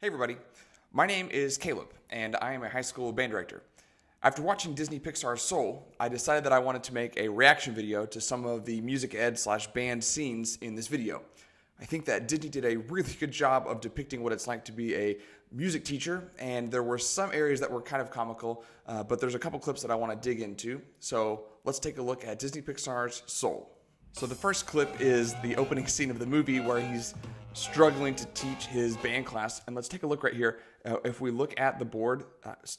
Hey everybody, my name is Caleb, and I am a high school band director. After watching Disney Pixar SOUL, I decided that I wanted to make a reaction video to some of the music ed / band scenes in this video. I think that Disney did a really good job of depicting what it's like to be a music teacher, and there were some areas that were kind of comical, but there's a couple clips that I want to dig into. So let's take a look at Disney Pixar's SOUL. So the first clip is the opening scene of the movie where he's struggling to teach his band class. And let's take a look right here. If we look at the board,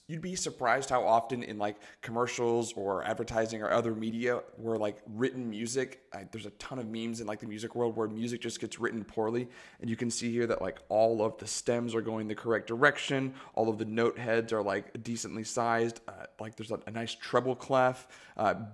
you'd be surprised how often in like commercials or advertising or other media where like written music, there's a ton of memes in like the music world where music just gets written poorly. And you can see here that like all of the stems are going the correct direction. All of the note heads are like decently sized. Like there's a nice treble clef.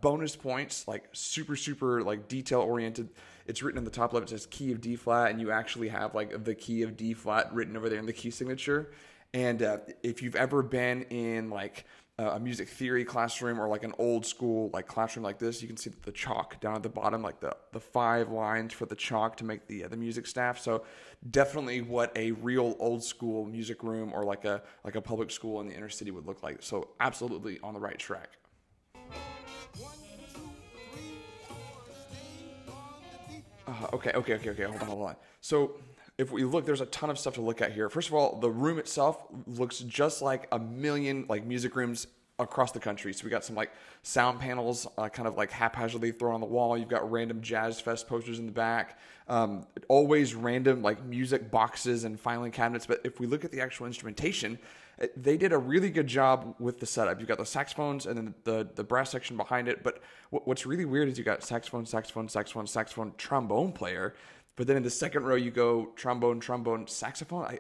Bonus points, like super like detail oriented. It's written in the top left, it says key of D flat, and you actually have like the key of D flat written over there in the key signature. And if you've ever been in like a music theory classroom or like an old school like classroom like this, you can see that the chalk down at the bottom, like the 5 lines for the chalk to make the music staff. So definitely what a real old school music room or like a public school in the inner city would look like. So absolutely on the right track. Okay, hold on. So if we look, there's a ton of stuff to look at here. First of all, the room itself looks just like a million like music rooms across the country. So we got some like sound panels kind of like haphazardly thrown on the wall. You've got random Jazz Fest posters in the back. Always random like music boxes and filing cabinets. But if we look at the actual instrumentation, they did a really good job with the setup. You've got the saxophones and then the brass section behind it. But what's really weird is you got saxophone, trombone player. But then in the second row, you go trombone, saxophone.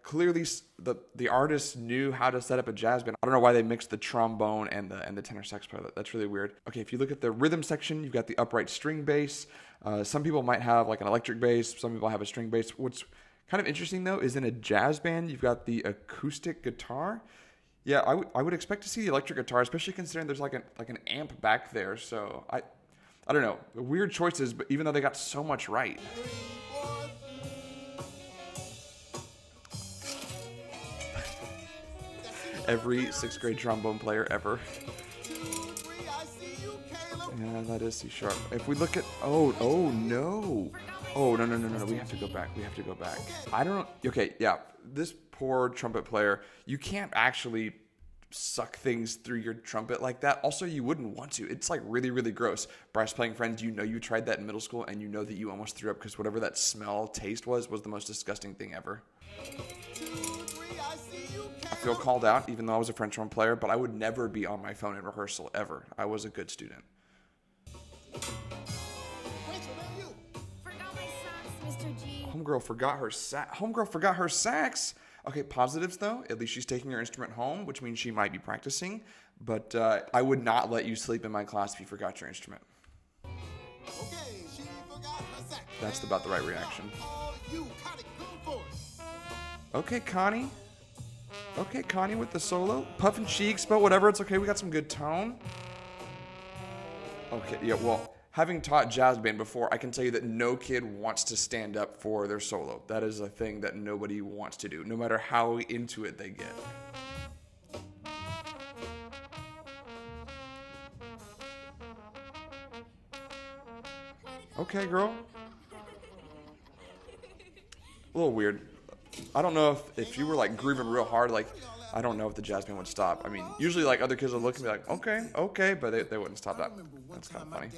Clearly the artist knew how to set up a jazz band. I don't know why they mixed the trombone and the tenor sax player. That's really weird. Okay, if you look at the rhythm section, you've got the upright string bass. Some people might have like an electric bass. Some people have a string bass. What's kind of interesting though is in a jazz band, you've got the acoustic guitar. Yeah, I would expect to see the electric guitar, especially considering there's like an amp back there. So I don't know, weird choices, but even though they got so much right. Every 6th grade trombone player ever. Yeah, that is C sharp. If we look at, oh no. Oh, no, we have to go back. I don't know. Okay, yeah, this poor trumpet player, you can't actually suck things through your trumpet like that. Also, you wouldn't want to. It's like really gross. Brass playing friends, you know you tried that in middle school and you know that you almost threw up because whatever that taste was the most disgusting thing ever. I feel called out even though I was a French horn player, but I would never be on my phone in rehearsal ever. I was a good student. Homegirl forgot her sax. Okay, positives though. At least she's taking her instrument home, which means she might be practicing. But I would not let you sleep in my class if you forgot your instrument. Okay, she forgot her sax. That's about the right reaction. Okay, Connie. Okay, Connie with the solo. Puffin' cheeks, but whatever. It's okay. We got some good tone. Okay, yeah, well, having taught jazz band before, I can tell you that no kid wants to stand up for their solo. That is a thing that nobody wants to do, no matter how into it they get. Okay, girl. A little weird. I don't know if you were like grooving real hard, like, I don't know if the jazz band would stop. I mean, usually like other kids would look and be like, okay, but they wouldn't stop that. That's kind of funny.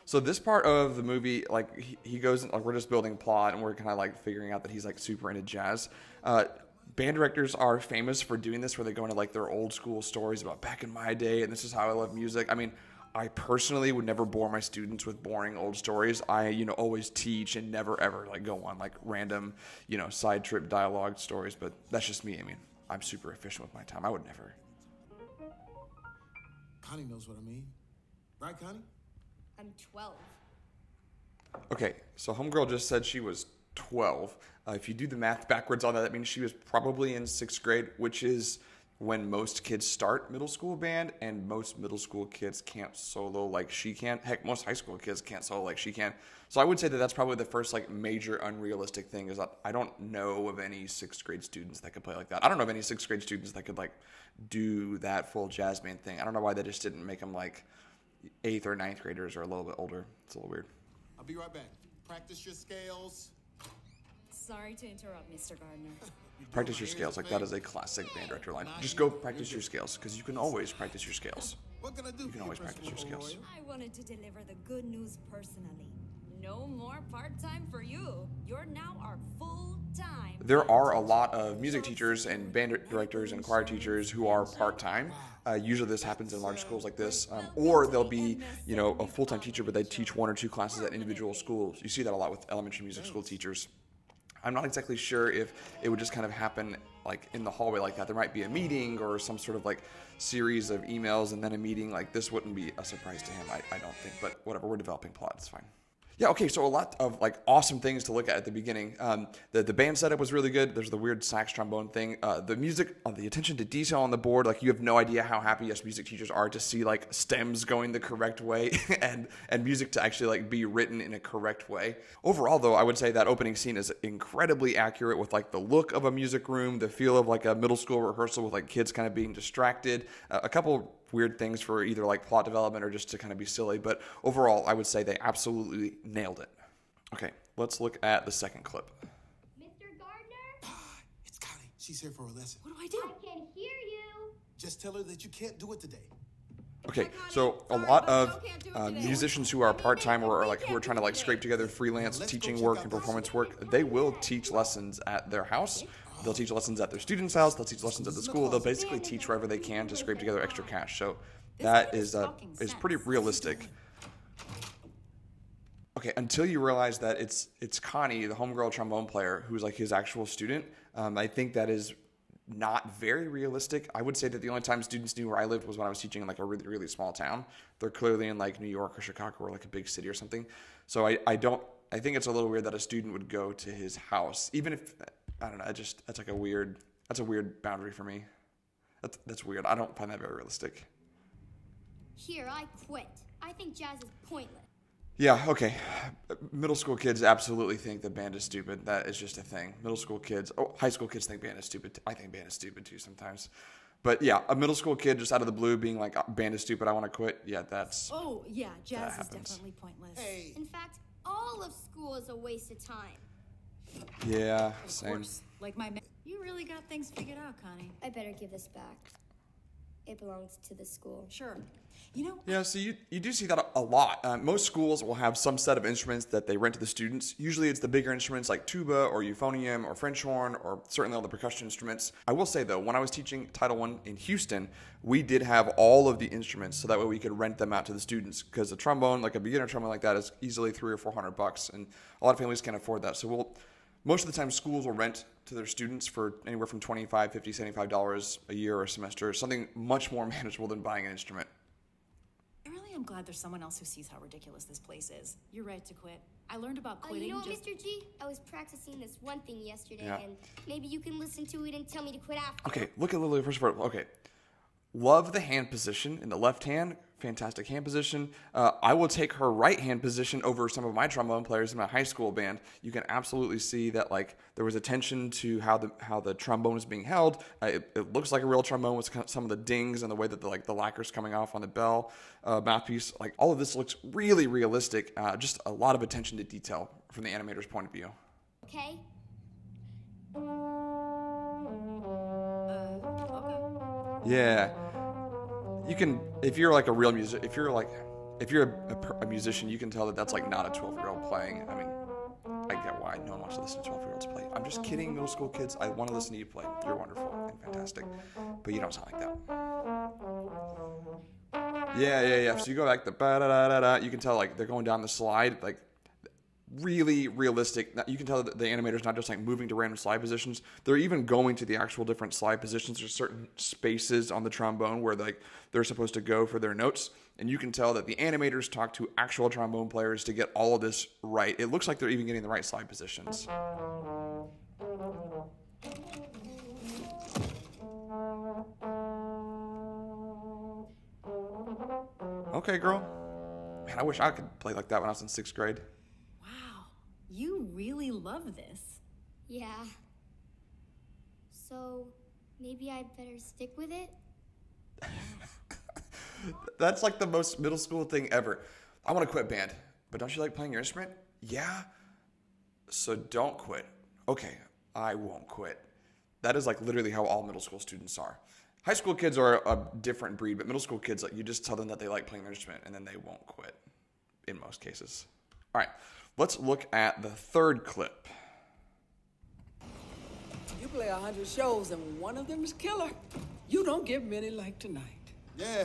So this part of the movie, like he goes, like we're just building plot and we're kind of like figuring out that he's like super into jazz. Band directors are famous for doing this where they go into like their old school stories about back in my day and this is how I love music. I mean, I personally would never bore my students with boring old stories. I, always teach and never ever like go on like random, side trip dialogue stories, but that's just me. I mean, I'm super efficient with my time. I would never. Connie knows what I mean. Right, Connie? I'm 12. Okay, so homegirl just said she was 12. If you do the math backwards on that, that means she was probably in 6th grade, which is when most kids start middle school band, and most middle school kids can't solo like she can. Heck, most high school kids can't solo like she can. So I would say that that's probably the first like major unrealistic thing, is that I don't know of any 6th grade students that could play like that. I don't know of any 6th grade students that could like do that full jazz band thing. I don't know why they just didn't make them like 8th or 9th graders or a little bit older. It's a little weird. I'll be right back. Practice your scales. Sorry to interrupt, Mr. Gardner. Practice your scales. Like, that is a classic band director line. Just go practice your scales, because you can always practice your scales. What can I do? You can always practice your scales. I wanted to deliver the good news personally. No more part-time for you. You're now our full-time. There are a lot of music teachers and band directors and choir teachers who are part-time. Usually this happens in large schools like this. Or they'll be, you know, a full-time teacher, but they teach 1 or 2 classes at individual schools. You see that a lot with elementary music school teachers. I'm not exactly sure if it would just kind of happen like in the hallway like that. There might be a meeting or some sort of like series of emails and then a meeting. Like, this wouldn't be a surprise to him, I don't think. But whatever, we're developing plot, it's fine. Yeah, okay, so a lot of like awesome things to look at the beginning. The band setup was really good. There's the weird sax trombone thing. The music, the attention to detail on the board, like, you have no idea how happy us music teachers are to see like stems going the correct way and music to actually like be written in a correct way. Overall though, I would say that opening scene is incredibly accurate with like the look of a music room, the feel of like a middle school rehearsal with like kids kind of being distracted, a couple weird things for either like plot development or just to kind of be silly, but overall I would say they absolutely nailed it. Okay, let's look at the second clip. Mr. Gardner? It's Connie. She's here for a lesson. What do I do? I can hear you. Just tell her that you can't do it today. Okay, so a lot of musicians who are part-time or like who are trying to like scrape together freelance teaching work and performance work, they will teach lessons at their house. They'll teach lessons at their student's house. They'll teach lessons at the school. They'll basically teach wherever they can to scrape together extra cash. So that is pretty realistic. Okay, until you realize that it's Connie, the homegirl trombone player, who's like his actual student. I think that is not very realistic. I would say that the only time students knew where I lived was when I was teaching in like a really, really small town. They're clearly in like New York or Chicago or like a big city or something. So I think it's a little weird that a student would go to his house, even if, I don't know, that's a weird boundary for me. That's weird. I don't find that very realistic. Here, I quit. I think jazz is pointless. Yeah, okay. Middle school kids absolutely think that band is stupid. That is just a thing. Middle school kids, high school kids think band is stupid. I think band is stupid too sometimes. But yeah, a middle school kid just out of the blue being like, band is stupid, I want to quit. Yeah, that's... Oh, yeah, jazz is happens. definitely pointless. Hey. In fact, all of school is a waste of time. Yeah, Of same. course. Like you really got things figured out, Connie. I better give this back. It belongs to the school. Sure. You know, Yeah, so you do see that a lot. Most schools will have some set of instruments that they rent to the students. Usually it's the bigger instruments like tuba or euphonium or French horn or certainly all the percussion instruments. I will say though, when I was teaching Title I in Houston, we did have all of the instruments so that way we could rent them out to the students, because a trombone, like a beginner trombone like that, is easily $300 or $400 and a lot of families can't afford that. So most of the time schools will rent to their students for anywhere from $25, $50, $75 a year or a semester, something much more manageable than buying an instrument. I really am glad there's someone else who sees how ridiculous this place is. You're right to quit. I learned about quitting You know what, Mr. G? I was practicing this one thing yesterday, Yeah. and maybe you can listen to it and tell me to quit after. Okay, look at Lily first of all. Okay. Love the hand position in the left hand. Fantastic hand position. I will take her right hand position over some of my trombone players in my high school band. You can absolutely see that like there was attention to how the trombone is being held. It looks like a real trombone with some of the dings and the way that the lacquer's coming off on the bell mouthpiece. Like all of this looks really realistic. Just a lot of attention to detail from the animator's point of view. Okay? Okay. Yeah, you can, if you're like a real music, if you're a musician, you can tell that that's like not a 12-year-old playing. I mean, I get why no one wants to listen to 12-year-olds play. I'm just kidding, middle school kids. I want to listen to you play. You're wonderful and fantastic, but you don't sound like that. Yeah. So you go back the ba-da-da-da-da. You can tell like they're going down the slide, like really realistic. You can tell that the animator's not just like moving to random slide positions. They're even going to the actual different slide positions. There's certain spaces on the trombone where like they're supposed to go for their notes. And you can tell that the animators talk to actual trombone players to get all of this right. It looks like they're even getting the right slide positions. Okay, girl. Man, I wish I could play like that when I was in 6th grade. Wow, you really love this. Yeah. So, maybe I'd better stick with it? That's like the most middle school thing ever. I want to quit band, but don't you like playing your instrument? Yeah. So don't quit. Okay, I won't quit. That is like literally how all middle school students are. High school kids are a different breed, but middle school kids, like, you just tell them that they like playing their instrument and then they won't quit in most cases. All right, let's look at the third clip. You play 100 shows and one of them is killer. You don't get many like tonight. Yeah.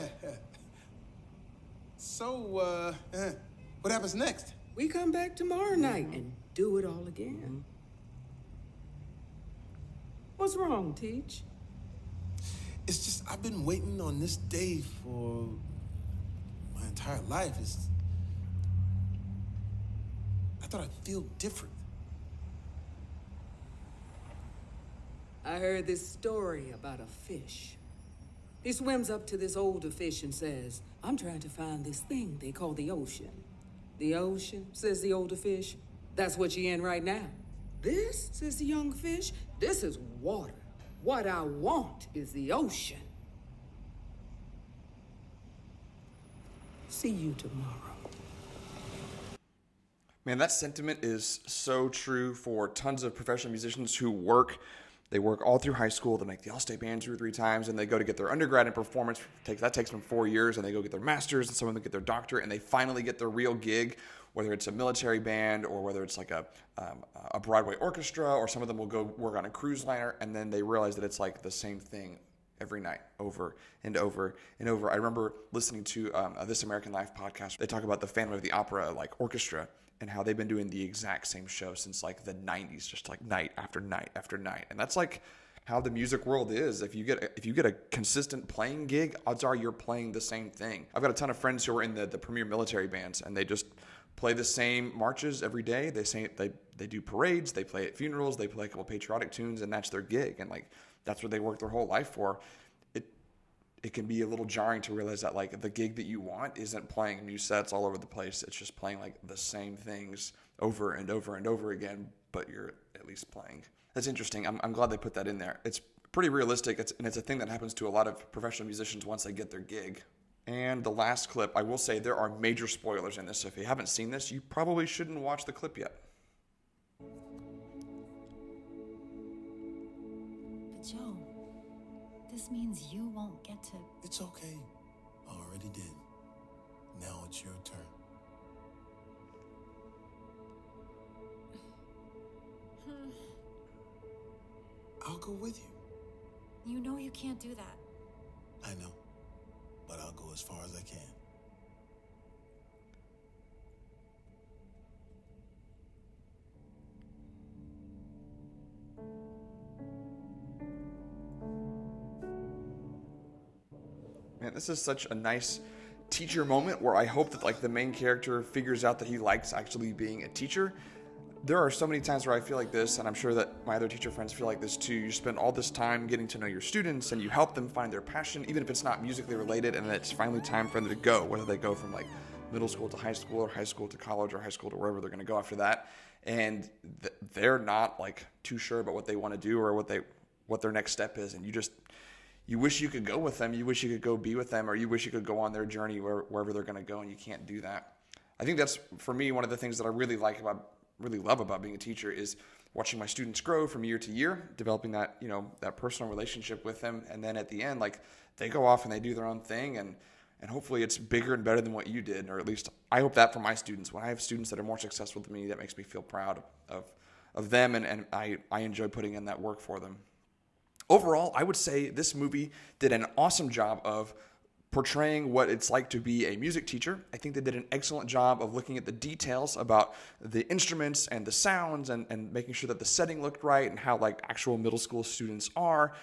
So, what happens next? We come back tomorrow night and do it all again. What's wrong, Teach? It's just, I've been waiting on this day for my entire life. I thought I'd feel different. I heard this story about a fish. He swims up to this older fish and says, I'm trying to find this thing they call the ocean. The ocean, says the older fish, that's what you're in right now. This, says the young fish, this is water. What I want is the ocean. See you tomorrow. Man, that sentiment is so true for tons of professional musicians who work. They work all through high school. They make the all-state band 2 or 3 times, and they go to get their undergrad in performance. That takes them 4 years, and they go get their master's, and some of them get their doctorate, and they finally get their real gig, whether it's a military band or whether it's like a Broadway orchestra, or some of them will go work on a cruise liner, and then they realize that it's like the same thing every night, over and over and over. I remember listening to This American Life podcast. They talk about the Phantom of the Opera like orchestra, and how they've been doing the exact same show since like the 90s, just like night after night after night. And that's like how the music world is. If you get a consistent playing gig, odds are you're playing the same thing. I've got a ton of friends who are in the premier military bands, and they just play the same marches every day. They do parades, they play at funerals, they play a couple patriotic tunes, and that's their gig. And like that's what they work their whole life for. It can be a little jarring to realize that like the gig that you want isn't playing new sets all over the place. It's just playing like the same things over and over and over again, but you're at least playing. That's interesting. I'm glad they put that in there. It's pretty realistic, and it's a thing that happens to a lot of professional musicians once they get their gig. And the last clip, I will say there are major spoilers in this, so if you haven't seen this, you probably shouldn't watch the clip yet. But Joe, this means you won't get to... It's okay. I already did. Now it's your turn. I'll go with you. You know you can't do that. I know, but I'll go as far as I can. Man, this is such a nice teacher moment where I hope that like the main character figures out that he likes actually being a teacher. There are so many times where I feel like this, and I'm sure that my other teacher friends feel like this too. You spend all this time getting to know your students, and you help them find their passion, even if it's not musically related, and then it's finally time for them to go, whether they go from like middle school to high school, or high school to college, or high school to wherever they're going to go after that. And they're not like too sure about what they want to do or what their next step is, and you wish you could go with them. You wish you could go be with them, or you wish you could go on their journey wherever they're going to go, and you can't do that. I think that's, for me, one of the things that I really love about being a teacher is watching my students grow from year to year, developing that, that personal relationship with them. And then at the end, like they go off and they do their own thing, and hopefully it's bigger and better than what you did, or at least I hope that for my students. When I have students that are more successful than me, that makes me feel proud of them, and I enjoy putting in that work for them. Overall, I would say this movie did an awesome job of portraying what it's like to be a music teacher. I think they did an excellent job of looking at the details about the instruments and the sounds, and making sure that the setting looked right, and how like actual middle school students are.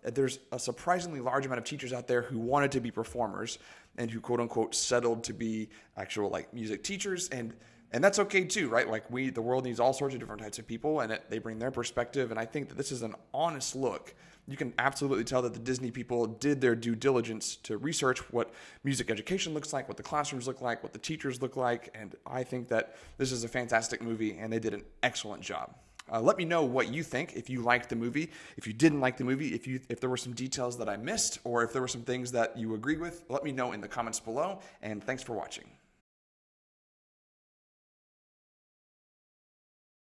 There's a surprisingly large amount of teachers out there who wanted to be performers and who quote unquote settled to be actual like music teachers, and And that's okay too, right? Like the world needs all sorts of different types of people, and they bring their perspective. And I think that this is an honest look. You can absolutely tell that the Disney people did their due diligence to research what music education looks like, what the classrooms look like, what the teachers look like. And I think that this is a fantastic movie, and they did an excellent job. Let me know what you think, if you liked the movie, if you didn't like the movie, if there were some details that I missed, or if there were some things that you agree with. Let me know in the comments below, and thanks for watching.